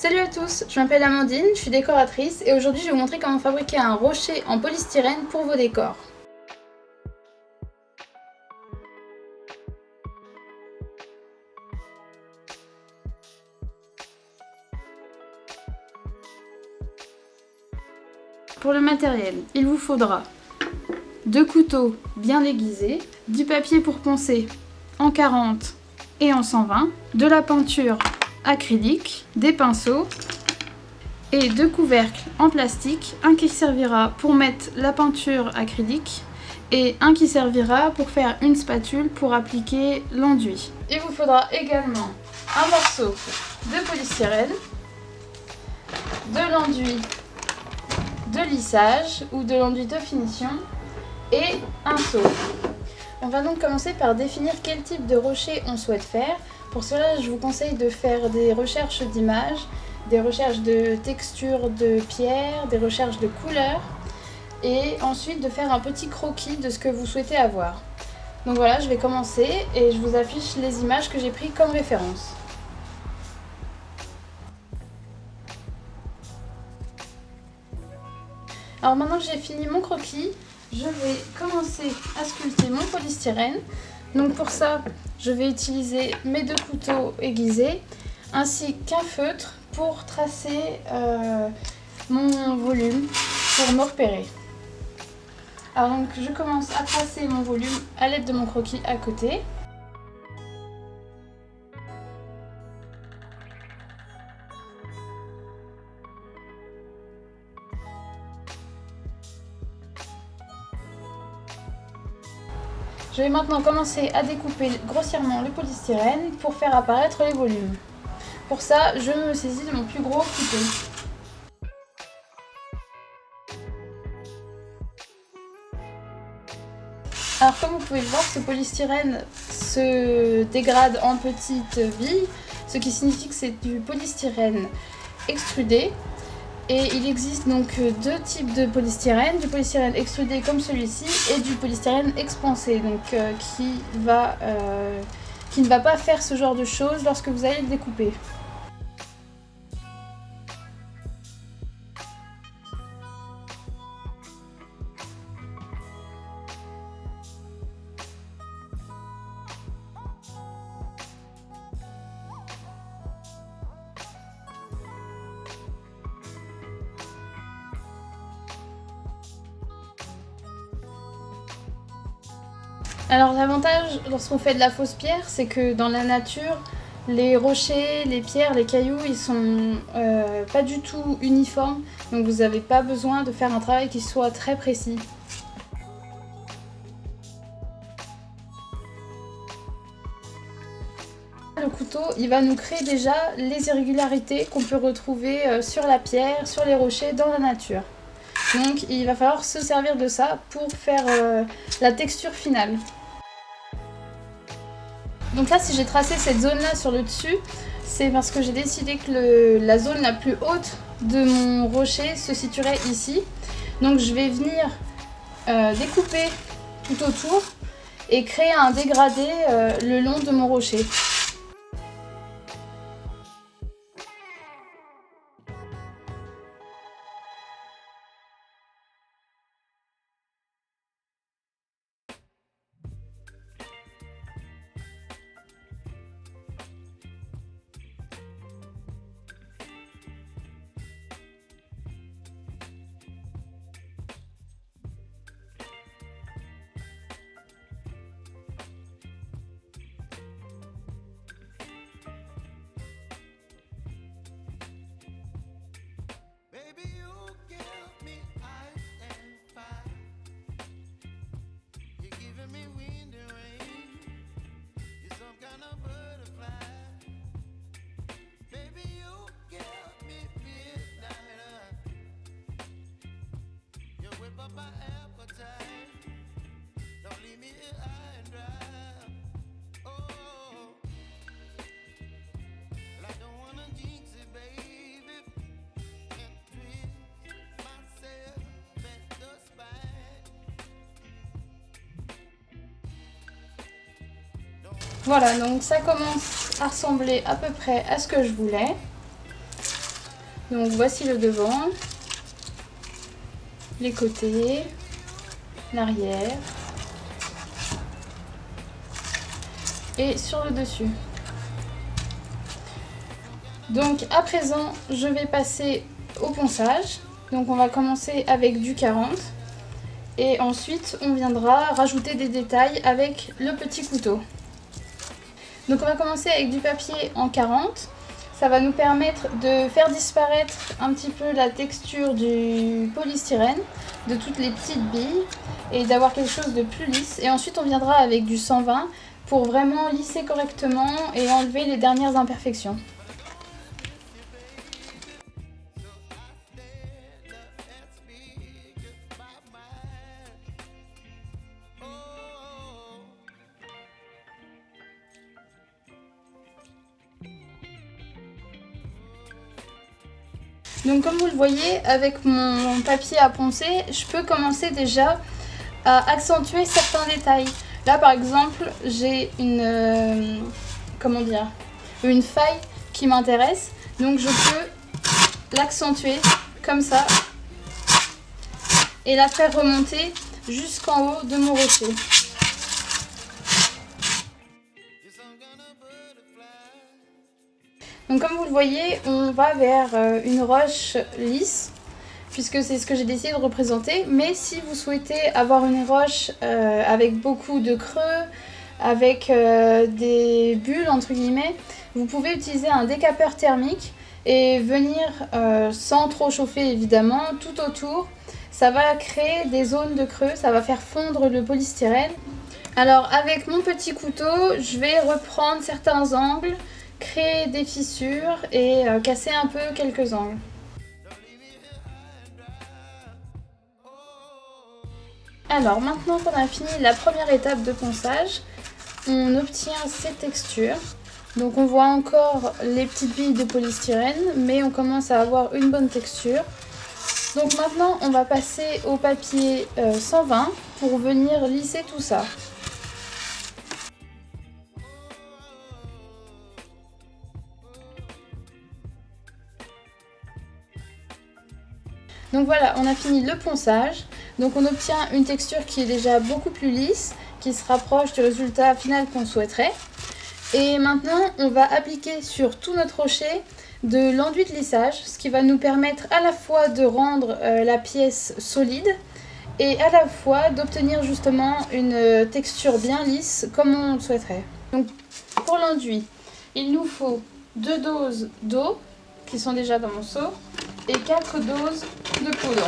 Salut à tous, je m'appelle Amandine, je suis décoratrice et aujourd'hui je vais vous montrer comment fabriquer un rocher en polystyrène pour vos décors. Pour le matériel, il vous faudra 2 couteaux bien aiguisés, du papier pour poncer en 40 et en 120, de la peinture acrylique, des pinceaux et 2 couvercles en plastique, un qui servira pour mettre la peinture acrylique et un qui servira pour faire une spatule pour appliquer l'enduit. Il vous faudra également un morceau de polystyrène, de l'enduit de lissage ou de l'enduit de finition et un seau. On va donc commencer par définir quel type de rocher on souhaite faire. Pour cela, je vous conseille de faire des recherches d'images, des recherches de texture de pierre, des recherches de couleurs et ensuite de faire un petit croquis de ce que vous souhaitez avoir. Donc voilà, je vais commencer et je vous affiche les images que j'ai prises comme référence. Alors maintenant que j'ai fini mon croquis, je vais commencer à sculpter mon polystyrène. Donc pour ça, je vais utiliser mes 2 couteaux aiguisés ainsi qu'un feutre pour tracer mon volume, pour me repérer. Alors donc je commence à tracer mon volume à l'aide de mon croquis à côté. Je vais maintenant commencer à découper grossièrement le polystyrène pour faire apparaître les volumes. Pour ça, je me saisis de mon plus gros couteau. Alors comme vous pouvez le voir, ce polystyrène se dégrade en petites billes, ce qui signifie que c'est du polystyrène extrudé. Et il existe donc 2 types de polystyrène, du polystyrène extrudé comme celui-ci et du polystyrène expansé, donc qui ne va pas faire ce genre de choses lorsque vous allez le découper. Alors l'avantage lorsqu'on fait de la fausse pierre, c'est que dans la nature, les rochers, les pierres, les cailloux, ils sont pas du tout uniformes, donc vous n'avez pas besoin de faire un travail qui soit très précis. Le couteau, il va nous créer déjà les irrégularités qu'on peut retrouver sur la pierre, sur les rochers, dans la nature. Donc il va falloir se servir de ça pour faire la texture finale. Donc là, si j'ai tracé cette zone-là sur le dessus, c'est parce que j'ai décidé que la zone la plus haute de mon rocher se situerait ici. Donc je vais venir découper tout autour et créer un dégradé le long de mon rocher. Voilà, donc ça commence à ressembler à peu près à ce que je voulais. Donc voici le devant, les côtés, l'arrière et sur le dessus. Donc à présent, je vais passer au ponçage. Donc on va commencer avec du 40 et ensuite on viendra rajouter des détails avec le petit couteau. Donc on va commencer avec du papier en 40. Ça va nous permettre de faire disparaître un petit peu la texture du polystyrène, de toutes les petites billes, et d'avoir quelque chose de plus lisse. Et ensuite on viendra avec du 120 pour vraiment lisser correctement et enlever les dernières imperfections. Donc comme vous le voyez, avec mon papier à poncer, je peux commencer déjà à accentuer certains détails. Là par exemple, j'ai une faille qui m'intéresse, donc je peux l'accentuer comme ça et la faire remonter jusqu'en haut de mon rocher. Donc comme vous le voyez, on va vers une roche lisse, puisque c'est ce que j'ai décidé de représenter. Mais si vous souhaitez avoir une roche avec beaucoup de creux, avec des bulles entre guillemets, vous pouvez utiliser un décapeur thermique et venir, sans trop chauffer évidemment, tout autour. Ça va créer des zones de creux, ça va faire fondre le polystyrène. Alors avec mon petit couteau, je vais reprendre certains angles, créer des fissures et casser un peu quelques angles. Alors maintenant qu'on a fini la première étape de ponçage, on obtient ces textures. Donc on voit encore les petites billes de polystyrène, mais on commence à avoir une bonne texture. Donc maintenant on va passer au papier 120 pour venir lisser tout ça. Donc voilà, on a fini le ponçage. Donc on obtient une texture qui est déjà beaucoup plus lisse, qui se rapproche du résultat final qu'on souhaiterait. Et maintenant, on va appliquer sur tout notre rocher de l'enduit de lissage, ce qui va nous permettre à la fois de rendre la pièce solide et à la fois d'obtenir justement une texture bien lisse comme on le souhaiterait. Donc pour l'enduit, il nous faut 2 doses d'eau qui sont déjà dans mon seau et 4 doses de poudre.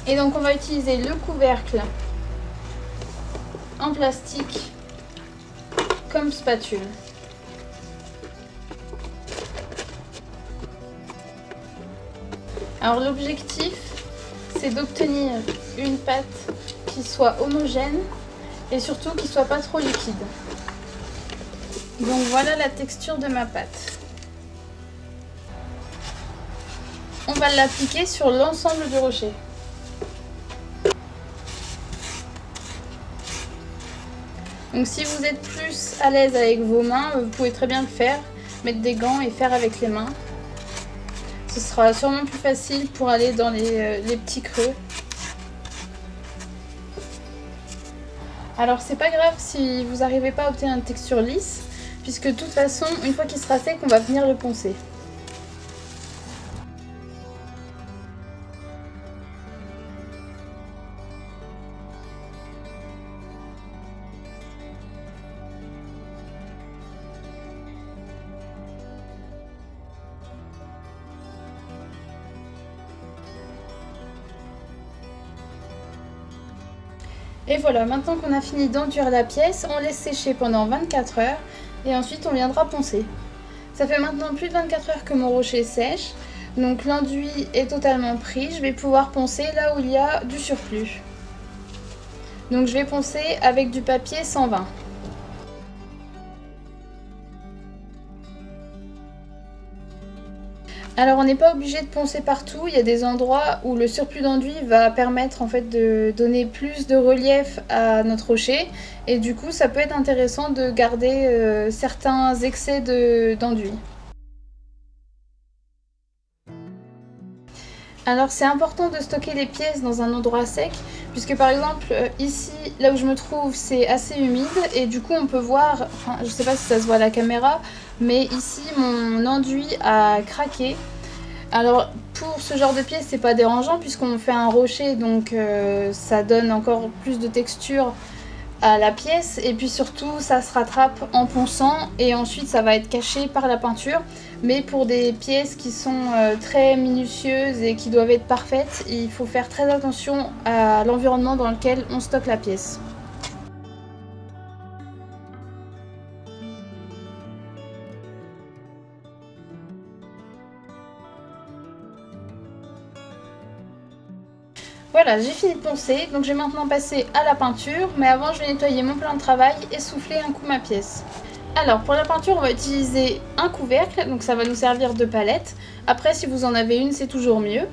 Et donc on va utiliser le couvercle en plastique comme spatule. Alors l'objectif, c'est d'obtenir une pâte qui soit homogène et surtout qui soit pas trop liquide. Donc voilà la texture de ma pâte. On va l'appliquer sur l'ensemble du rocher. Donc si vous êtes plus à l'aise avec vos mains, vous pouvez très bien le faire, mettre des gants et faire avec les mains. Ce sera sûrement plus facile pour aller dans les petits creux. Alors c'est pas grave si vous n'arrivez pas à obtenir une texture lisse, puisque de toute façon, une fois qu'il sera sec, on va venir le poncer. Et voilà, maintenant qu'on a fini d'enduire la pièce, on laisse sécher pendant 24 heures et ensuite on viendra poncer. Ça fait maintenant plus de 24 heures que mon rocher sèche, donc l'enduit est totalement pris. Je vais pouvoir poncer là où il y a du surplus. Donc je vais poncer avec du papier 120. Alors on n'est pas obligé de poncer partout, il y a des endroits où le surplus d'enduit va permettre en fait de donner plus de relief à notre rocher et du coup ça peut être intéressant de garder certains excès d'enduit. Alors c'est important de stocker les pièces dans un endroit sec puisque par exemple ici là où je me trouve c'est assez humide et du coup on peut voir, enfin je sais pas si ça se voit à la caméra, mais ici mon enduit a craqué. Alors pour ce genre de pièces c'est pas dérangeant puisqu'on fait un rocher donc ça donne encore plus de texture à la pièce et puis surtout ça se rattrape en ponçant et ensuite ça va être caché par la peinture. Mais pour des pièces qui sont très minutieuses et qui doivent être parfaites, il faut faire très attention à l'environnement dans lequel on stocke la pièce. Voilà, j'ai fini de poncer, donc je vais maintenant passer à la peinture, mais avant je vais nettoyer mon plan de travail et souffler un coup ma pièce. Alors pour la peinture on va utiliser un couvercle, donc ça va nous servir de palette. Après si vous en avez une c'est toujours mieux.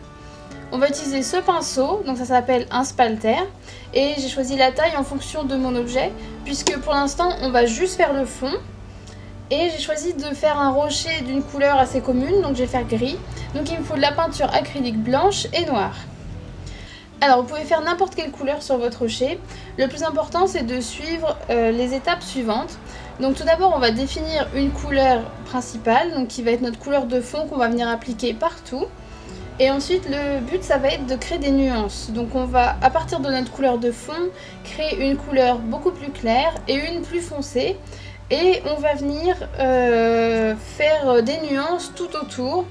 On va utiliser ce pinceau, donc ça s'appelle un spalter. Et j'ai choisi la taille en fonction de mon objet, puisque pour l'instant on va juste faire le fond. Et j'ai choisi de faire un rocher d'une couleur assez commune, donc je vais faire gris. Donc il me faut de la peinture acrylique blanche et noire. Alors vous pouvez faire n'importe quelle couleur sur votre rocher. Le plus important c'est de suivre les étapes suivantes. Donc tout d'abord on va définir une couleur principale, donc qui va être notre couleur de fond qu'on va venir appliquer partout. Et ensuite le but ça va être de créer des nuances. Donc on va à partir de notre couleur de fond créer une couleur beaucoup plus claire et une plus foncée. Et on va venir faire des nuances tout autour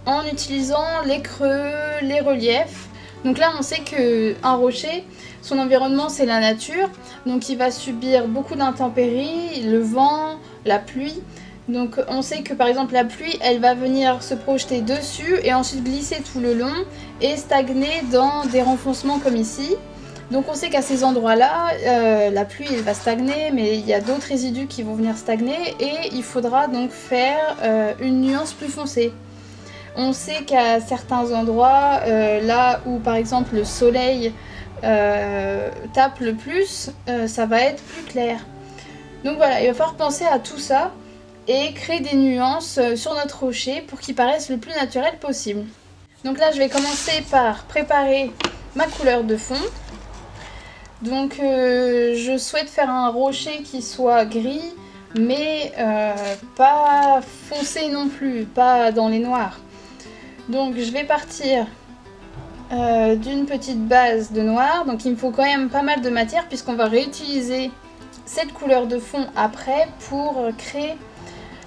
en utilisant les creux, les reliefs. Donc là on sait qu'un rocher, son environnement c'est la nature, donc il va subir beaucoup d'intempéries, le vent, la pluie. Donc on sait que par exemple la pluie elle va venir se projeter dessus et ensuite glisser tout le long et stagner dans des renfoncements comme ici. Donc on sait qu'à ces endroits là la pluie elle va stagner, mais il y a d'autres résidus qui vont venir stagner et il faudra donc faire une nuance plus foncée. On sait qu'à certains endroits, là où par exemple le soleil tape le plus, ça va être plus clair. Donc voilà, il va falloir penser à tout ça et créer des nuances sur notre rocher pour qu'il paraisse le plus naturel possible. Donc là je vais commencer par préparer ma couleur de fond. Donc je souhaite faire un rocher qui soit gris mais pas foncé non plus, pas dans les noirs. Donc je vais partir d'une petite base de noir, donc il me faut quand même pas mal de matière puisqu'on va réutiliser cette couleur de fond après pour créer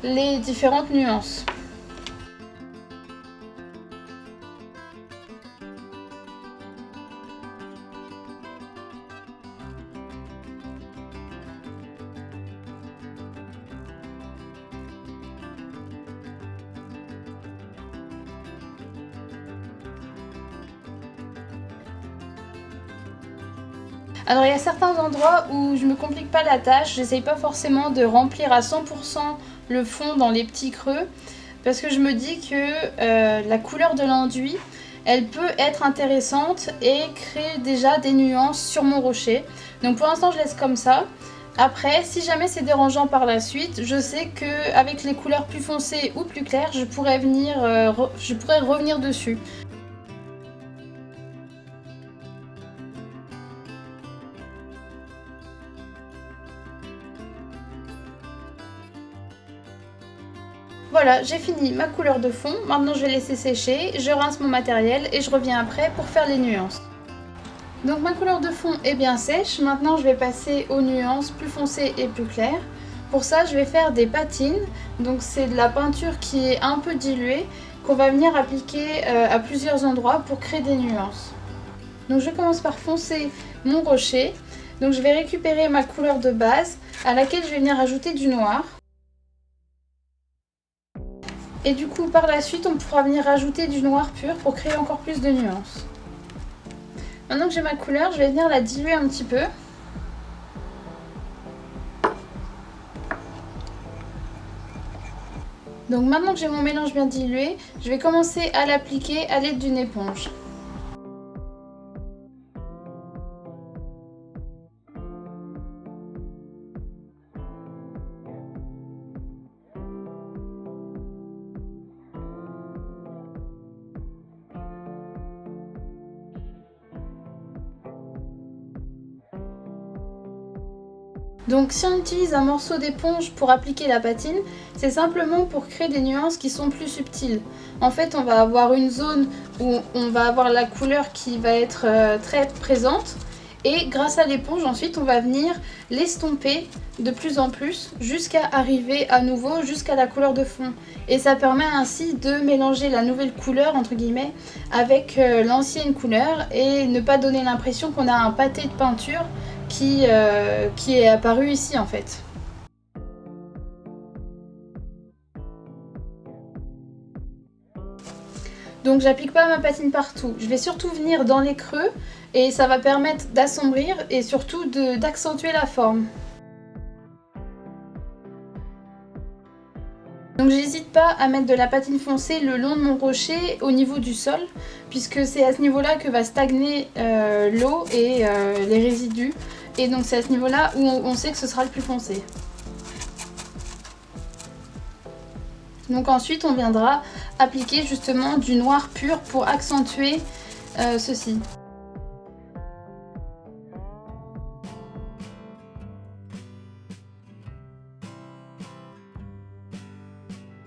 les différentes nuances. Alors il y a certains endroits où je me complique pas la tâche, j'essaye pas forcément de remplir à 100% le fond dans les petits creux parce que je me dis que la couleur de l'enduit elle peut être intéressante et créer déjà des nuances sur mon rocher. Donc pour l'instant je laisse comme ça. Après si jamais c'est dérangeant par la suite, je sais qu'avec les couleurs plus foncées ou plus claires je pourrais revenir dessus. Voilà, j'ai fini ma couleur de fond. Maintenant, je vais laisser sécher, je rince mon matériel et je reviens après pour faire les nuances. Donc ma couleur de fond est bien sèche. Maintenant, je vais passer aux nuances plus foncées et plus claires. Pour ça, je vais faire des patines. Donc c'est de la peinture qui est un peu diluée qu'on va venir appliquer à plusieurs endroits pour créer des nuances. Donc je commence par foncer mon rocher. Donc je vais récupérer ma couleur de base à laquelle je vais venir ajouter du noir. Et du coup, par la suite, on pourra venir rajouter du noir pur pour créer encore plus de nuances. Maintenant que j'ai ma couleur, je vais venir la diluer un petit peu. Donc maintenant que j'ai mon mélange bien dilué, je vais commencer à l'appliquer à l'aide d'une éponge. Donc si on utilise un morceau d'éponge pour appliquer la patine, c'est simplement pour créer des nuances qui sont plus subtiles. En fait, on va avoir une zone où on va avoir la couleur qui va être très présente. Et grâce à l'éponge, ensuite, on va venir l'estomper de plus en plus jusqu'à arriver à nouveau jusqu'à la couleur de fond. Et ça permet ainsi de mélanger la nouvelle couleur, entre guillemets, avec l'ancienne couleur et ne pas donner l'impression qu'on a un pâté de peinture qui est apparu ici en fait. Donc j'applique pas ma patine partout, je vais surtout venir dans les creux et ça va permettre d'assombrir et surtout d'accentuer la forme. Donc j'hésite pas à mettre de la patine foncée le long de mon rocher au niveau du sol, puisque c'est à ce niveau-là que va stagner l'eau et les résidus. Et donc c'est à ce niveau-là où on sait que ce sera le plus foncé. Donc ensuite on viendra appliquer justement du noir pur pour accentuer ceci.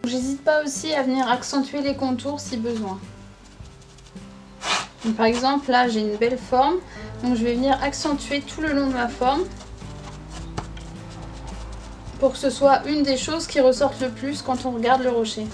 J'hésite pas aussi à venir accentuer les contours si besoin. Donc, par exemple là j'ai une belle forme, donc je vais venir accentuer tout le long de ma forme pour que ce soit une des choses qui ressortent le plus quand on regarde le rocher.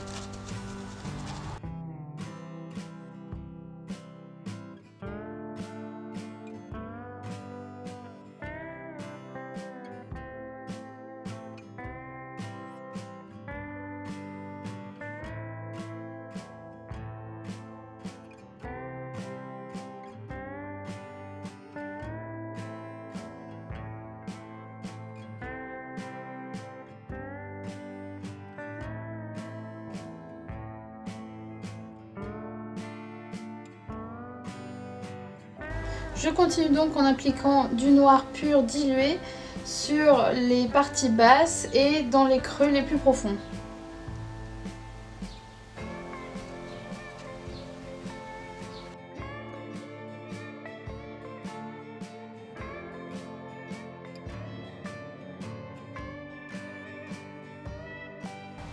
Je continue donc en appliquant du noir pur dilué sur les parties basses et dans les creux les plus profonds.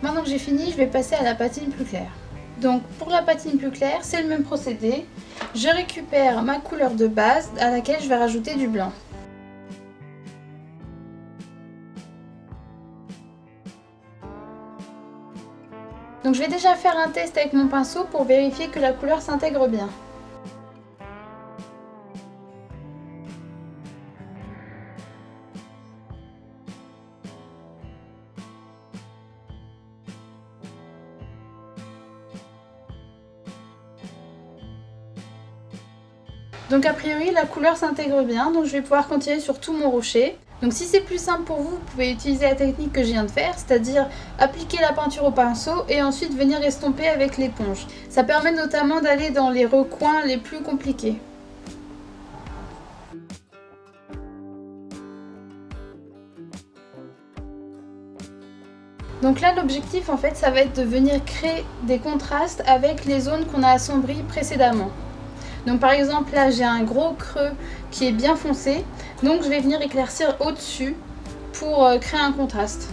Maintenant que j'ai fini, je vais passer à la patine plus claire. Donc pour la patine plus claire, c'est le même procédé. Je récupère ma couleur de base à laquelle je vais rajouter du blanc. Donc je vais déjà faire un test avec mon pinceau pour vérifier que la couleur s'intègre bien. Donc a priori la couleur s'intègre bien, donc je vais pouvoir continuer sur tout mon rocher. Donc si c'est plus simple pour vous, vous pouvez utiliser la technique que je viens de faire, c'est-à-dire appliquer la peinture au pinceau et ensuite venir estomper avec l'éponge. Ça permet notamment d'aller dans les recoins les plus compliqués. Donc là l'objectif en fait ça va être de venir créer des contrastes avec les zones qu'on a assombries précédemment. Donc par exemple là j'ai un gros creux qui est bien foncé, donc je vais venir éclaircir au-dessus pour créer un contraste.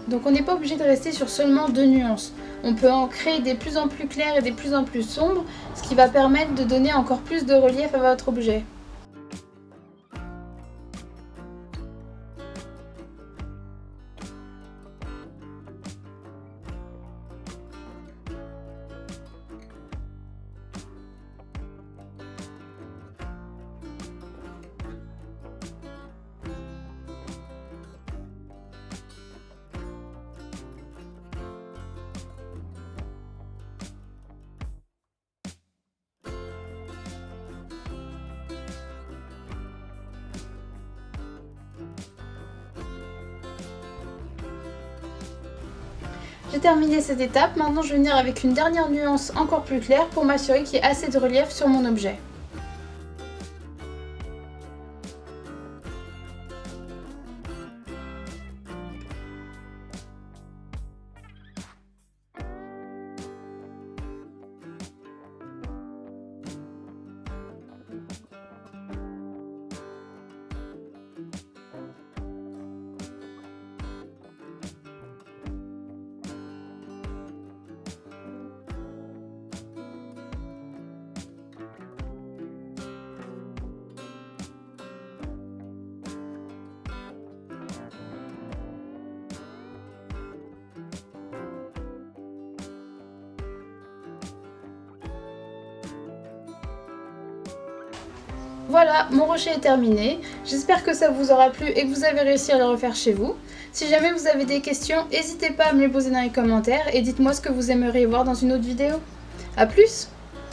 Donc on n'est pas obligé de rester sur seulement 2 nuances. On peut en créer des plus en plus clairs et des plus en plus sombres, ce qui va permettre de donner encore plus de relief à votre objet. J'ai terminé cette étape, maintenant je vais venir avec une dernière nuance encore plus claire pour m'assurer qu'il y ait assez de relief sur mon objet. Voilà, mon rocher est terminé. J'espère que ça vous aura plu et que vous avez réussi à le refaire chez vous. Si jamais vous avez des questions, n'hésitez pas à me les poser dans les commentaires et dites-moi ce que vous aimeriez voir dans une autre vidéo. A plus!